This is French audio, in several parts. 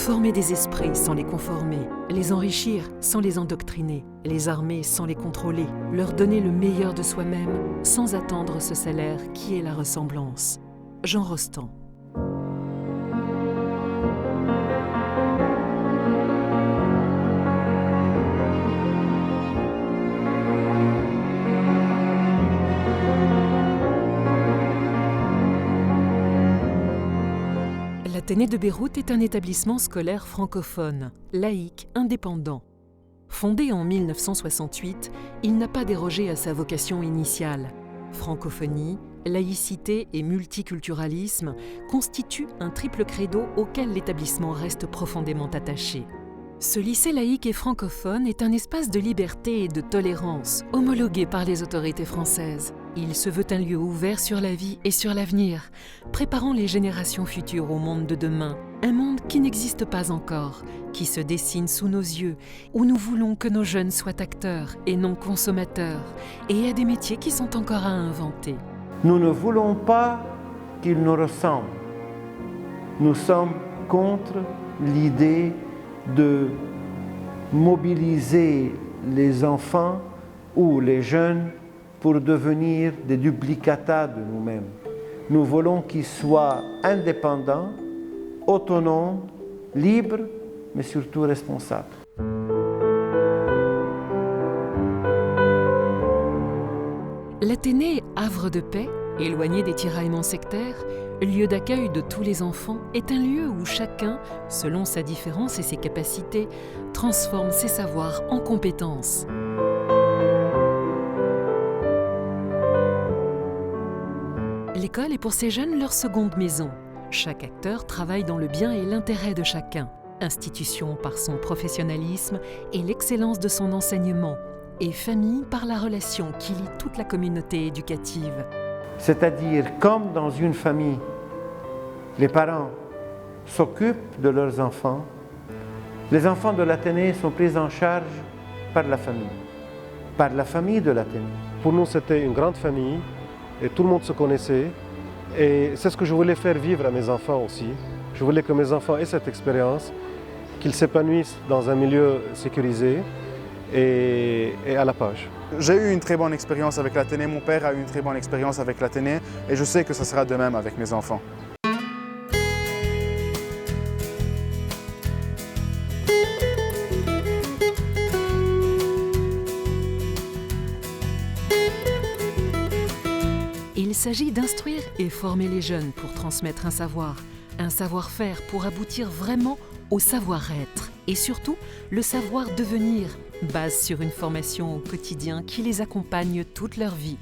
Former des esprits sans les conformer, les enrichir sans les endoctriner, les armer sans les contrôler, leur donner le meilleur de soi-même sans attendre ce salaire qui est la ressemblance. Jean Rostand. L'Athénée de Beyrouth est un établissement scolaire francophone, laïque, indépendant. Fondé en 1968, il n'a pas dérogé à sa vocation initiale. Francophonie, laïcité et multiculturalisme constituent un triple credo auquel l'établissement reste profondément attaché. Ce lycée laïque et francophone est un espace de liberté et de tolérance, homologué par les autorités françaises. Il se veut un lieu ouvert sur la vie et sur l'avenir, préparant les générations futures au monde de demain, un monde qui n'existe pas encore, qui se dessine sous nos yeux, où nous voulons que nos jeunes soient acteurs et non consommateurs, et à des métiers qui sont encore à inventer. Nous ne voulons pas qu'ils nous ressemblent. Nous sommes contre l'idée de mobiliser les enfants ou les jeunes pour devenir des duplicata de nous-mêmes. Nous voulons qu'ils soient indépendants, autonomes, libres, mais surtout responsables. L'Athénée, havre de paix, éloigné des tiraillements sectaires, lieu d'accueil de tous les enfants, est un lieu où chacun, selon sa différence et ses capacités, transforme ses savoirs en compétences. L'école est pour ces jeunes leur seconde maison. Chaque acteur travaille dans le bien et l'intérêt de chacun. Institution par son professionnalisme et l'excellence de son enseignement, et famille par la relation qui lie toute la communauté éducative. C'est-à-dire, comme dans une famille, les parents s'occupent de leurs enfants, les enfants de l'Athénée sont pris en charge par la famille de l'Athénée. Pour nous, c'était une grande famille et tout le monde se connaissait. Et c'est ce que je voulais faire vivre à mes enfants aussi. Je voulais que mes enfants aient cette expérience, qu'ils s'épanouissent dans un milieu sécurisé et à la page. J'ai eu une très bonne expérience avec l'Athénée, mon père a eu une très bonne expérience avec l'Athénée et je sais que ça sera de même avec mes enfants. Il s'agit d'instruire et former les jeunes pour transmettre un savoir-faire pour aboutir vraiment au savoir-être et surtout le savoir-devenir, base sur une formation au quotidien qui les accompagne toute leur vie.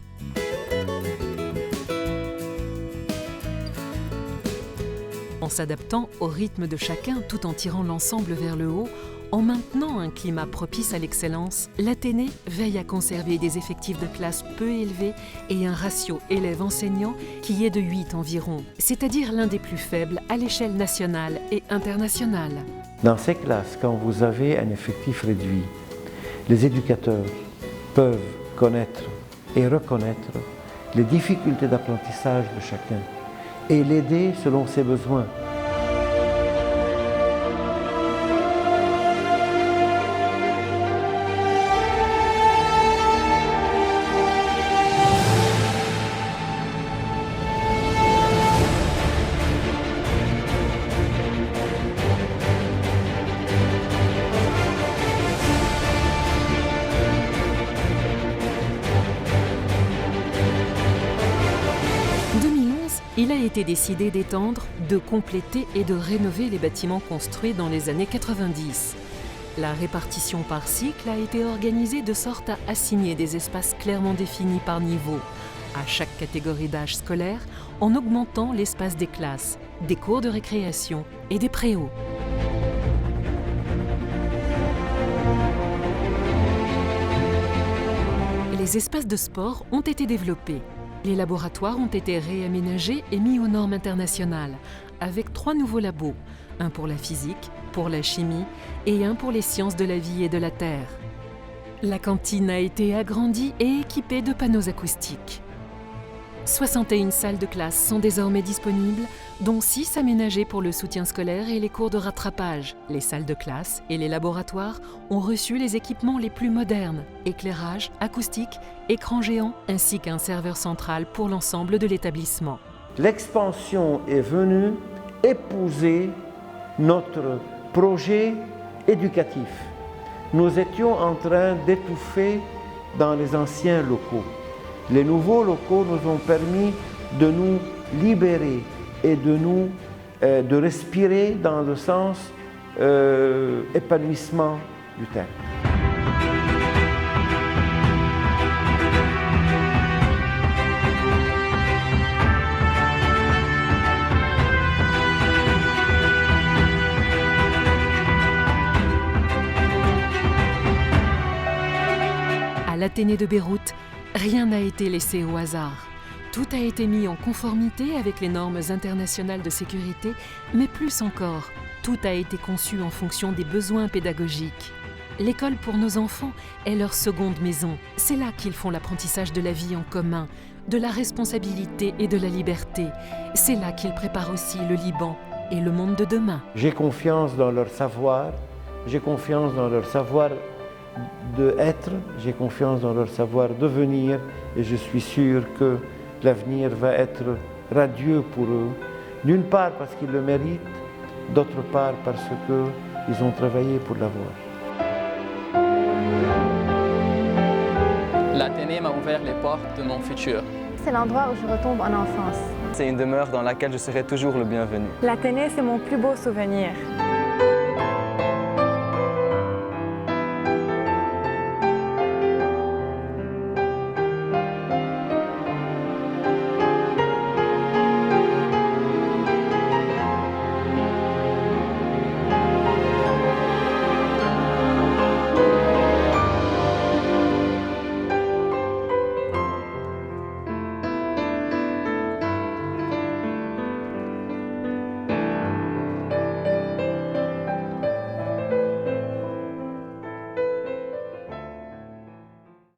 En s'adaptant au rythme de chacun tout en tirant l'ensemble vers le haut, en maintenant un climat propice à l'excellence, l'Athénée veille à conserver des effectifs de classe peu élevés et un ratio élèves-enseignants qui est de 8 environ, c'est-à-dire l'un des plus faibles à l'échelle nationale et internationale. Dans ces classes, quand vous avez un effectif réduit, les éducateurs peuvent connaître et reconnaître les difficultés d'apprentissage de chacun et l'aider selon ses besoins. Il a été décidé d'étendre, de compléter et de rénover les bâtiments construits dans les années 90. La répartition par cycle a été organisée de sorte à assigner des espaces clairement définis par niveau à chaque catégorie d'âge scolaire en augmentant l'espace des classes, des cours de récréation et des préaux. Les espaces de sport ont été développés. Les laboratoires ont été réaménagés et mis aux normes internationales, avec 3 nouveaux labos, un pour la physique, pour la chimie et un pour les sciences de la vie et de la terre. La cantine a été agrandie et équipée de panneaux acoustiques. 61 salles de classe sont désormais disponibles, dont 6 aménagées pour le soutien scolaire et les cours de rattrapage. Les salles de classe et les laboratoires ont reçu les équipements les plus modernes, éclairage, acoustique, écran géant, ainsi qu'un serveur central pour l'ensemble de l'établissement. L'expansion est venue épouser notre projet éducatif. Nous étions en train d'étouffer dans les anciens locaux. Les nouveaux locaux nous ont permis de nous libérer et de respirer dans le sens épanouissement du terme. À l'Athénée de Beyrouth, rien n'a été laissé au hasard. Tout a été mis en conformité avec les normes internationales de sécurité, mais plus encore, tout a été conçu en fonction des besoins pédagogiques. L'école pour nos enfants est leur seconde maison. C'est là qu'ils font l'apprentissage de la vie en commun, de la responsabilité et de la liberté. C'est là qu'ils préparent aussi le Liban et le monde de demain. J'ai confiance dans leur savoir, j'ai confiance dans leur savoir d'être, j'ai confiance dans leur savoir devenir et je suis sûr que l'avenir va être radieux pour eux. D'une part parce qu'ils le méritent, d'autre part parce qu'ils ont travaillé pour l'avoir. L'Athénée m'a ouvert les portes de mon futur. C'est l'endroit où je retombe en enfance. C'est une demeure dans laquelle je serai toujours le bienvenu. L'Athénée, c'est mon plus beau souvenir.